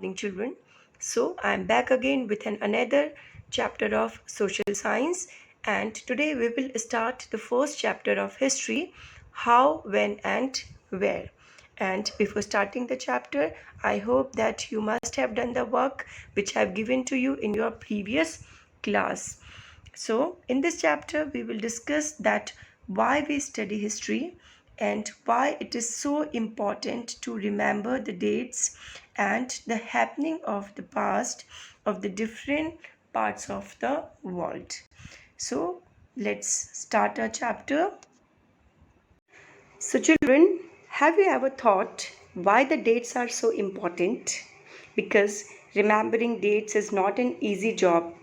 morning, children. So, I'm back again with another chapter of social science, and today we will start the first chapter of history: how, when, and where. And before starting the chapter, I hope that you must have done the work which I've given to you in your previous class. So, in this chapter, we will discuss that why we study history and why it is so important to remember the dates and the happening of the past of the different parts of the world. So, let's start our chapter. So, children, have you ever thought why the dates are so important? Because remembering dates is not an easy job.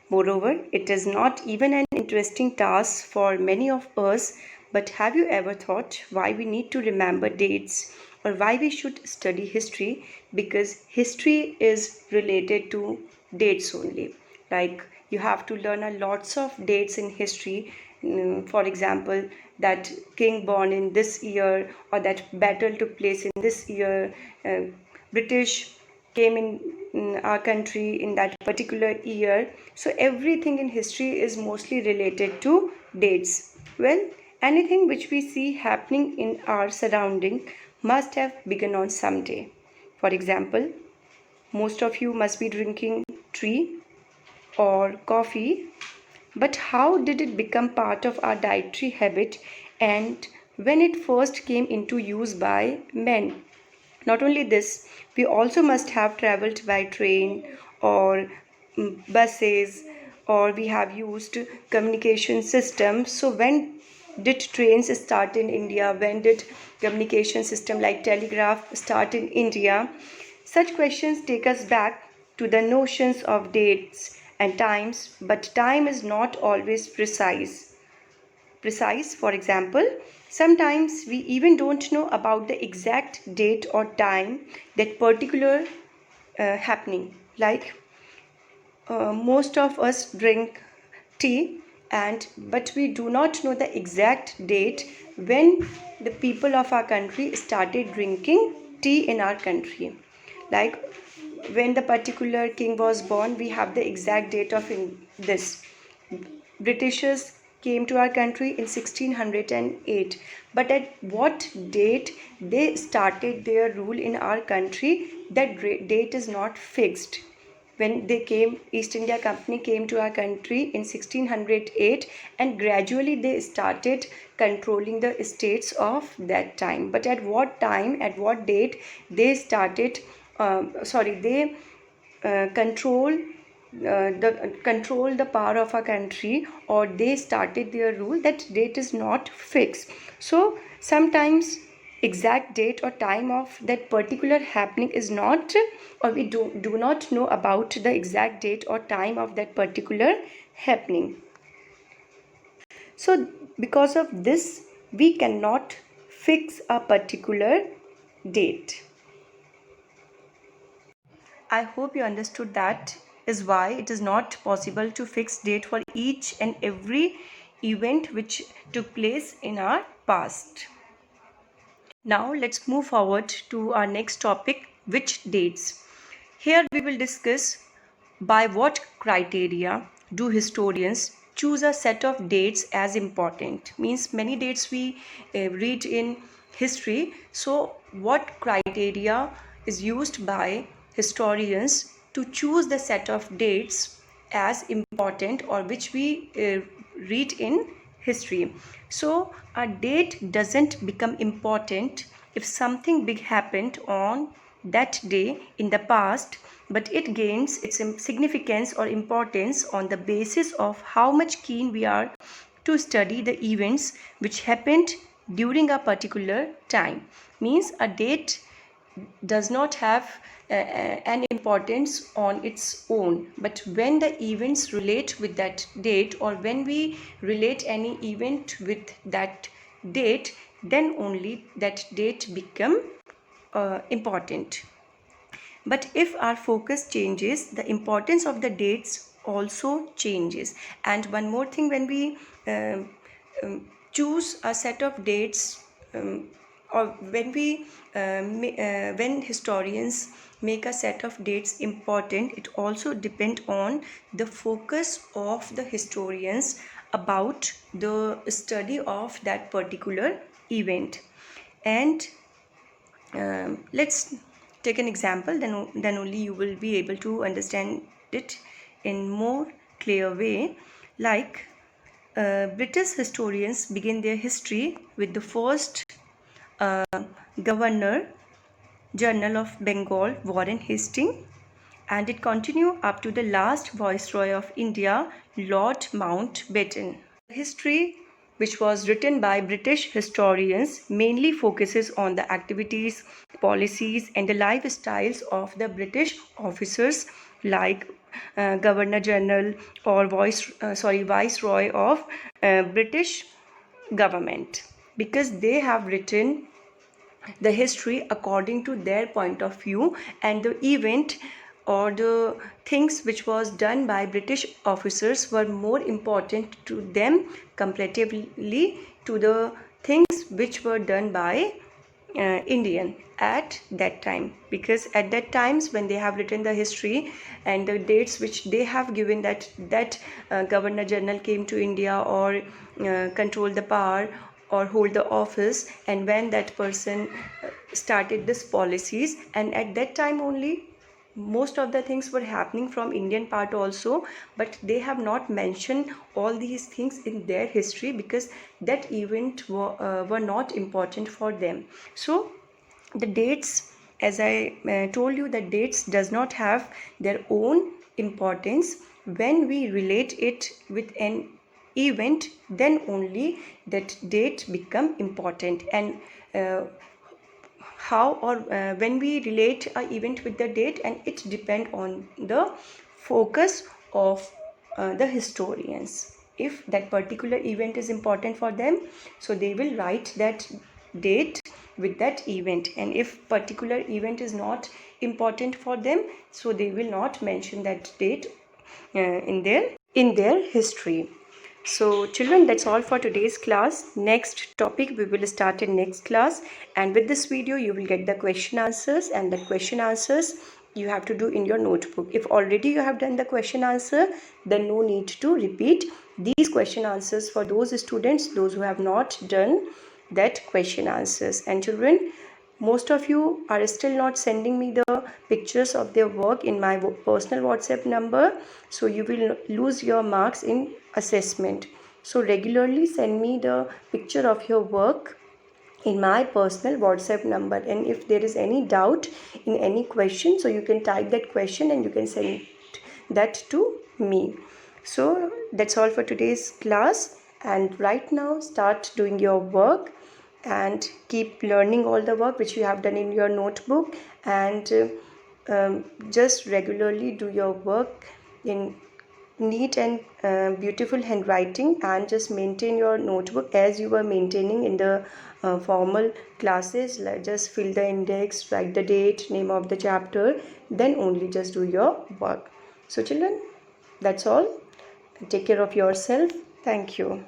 Moreover, it is not even an interesting task for many of us. But have you ever thought why we need to remember dates or why we should study history? Because history is related to dates only. Like you have to learn a lots of dates in history. For example, that king born in this year or that battle took place in this year. British came in our country in that particular year. So everything in history is mostly related to dates. Well, anything which we see happening in our surrounding must have begun on some day. For example, most of you must be drinking tea or coffee, but how did it become part of our dietary habit and when it first came into use by men? Not only this, we also must have traveled by train or buses, or we have used communication systems. So when did trains start in India? When did communication system like telegraph start in India? Such questions take us back to the notions of dates and times, but time is not always precise. For example, sometimes we even don't know about the exact date or time that particular happening. Like most of us drink tea, and but we do not know the exact date when the people of our country started drinking tea in our country. Like when the particular king was born, we have the exact date of this. Britishers came to our country in 1608, but at what date they started their rule in our country, that date is not fixed. When they came, East India Company came to our country in 1608, and gradually they started controlling the states of that time. But at what time, at what date they started they control the power of a country, or they started their rule, that date is not fixed. So sometimes exact date or time of that particular happening is not, or we do not know about the exact date or time of that particular happening. So because of this, we cannot fix a particular date. I hope you understood that is why it is not possible to fix date for each and every event which took place in our past. Now let's move forward to our next topic, which dates. Here we will discuss by what criteria do historians choose a set of dates as important. Means many dates we read in history. So what criteria is used by historians to choose the set of dates as important, or which we read in history? So a date doesn't become important if something big happened on that day in the past, but it gains its significance or importance on the basis of how much keen we are to study the events which happened during a particular time. Means a date does not have an importance on its own, but when the events relate with that date, or when we relate any event with that date, then only that date become important. But if our focus changes, the importance of the dates also changes. And one more thing, when we choose a set of dates or when historians make a set of dates important, it also depend on the focus of the historians about the study of that particular event. And let's take an example, then only you will be able to understand it in more clear way. Like British historians begin their history with the first Governor General of Bengal, Warren Hastings, and it continued up to the last Viceroy of India, Lord Mountbatten. History, which was written by British historians, mainly focuses on the activities, policies, and the lifestyles of the British officers like Governor General or Viceroy of British government, because they have written the history according to their point of view, and the event or the things which was done by British officers were more important to them comparatively to the things which were done by Indian at that time. Because at that times when they have written the history and the dates which they have given, that Governor General came to India or controlled the power or hold the office, and when that person started this policies, and at that time only most of the things were happening from Indian part also, but they have not mentioned all these things in their history because that event were not important for them. So the dates, as I told you, that dates does not have their own importance. When we relate it with an event, then only that date become important. And how or when we relate a event with the date, and it depend on the focus of the historians. If that particular event is important for them, so they will write that date with that event, and if particular event is not important for them, so they will not mention that date in their history. So children, that's all for today's class. Next topic we will start in next class, and with this video you will get the question answers, and the question answers you have to do in your notebook. If already you have done the question answer, then no need to repeat these question answers for those students those who have not done that question answers. And children, most of you are still not sending me the pictures of their work in my personal WhatsApp number, so you will lose your marks in assessment. So regularly send me the picture of your work in my personal WhatsApp number, and if there is any doubt in any question, so you can type that question and you can send that to me. So that's all for today's class, and right now start doing your work and keep learning all the work which you have done in your notebook, and just regularly do your work in neat and beautiful handwriting, and just maintain your notebook as you were maintaining in the formal classes. Just fill the index, write the date, name of the chapter, then only just do your work. So children, that's all. Take care of yourself. Thank you.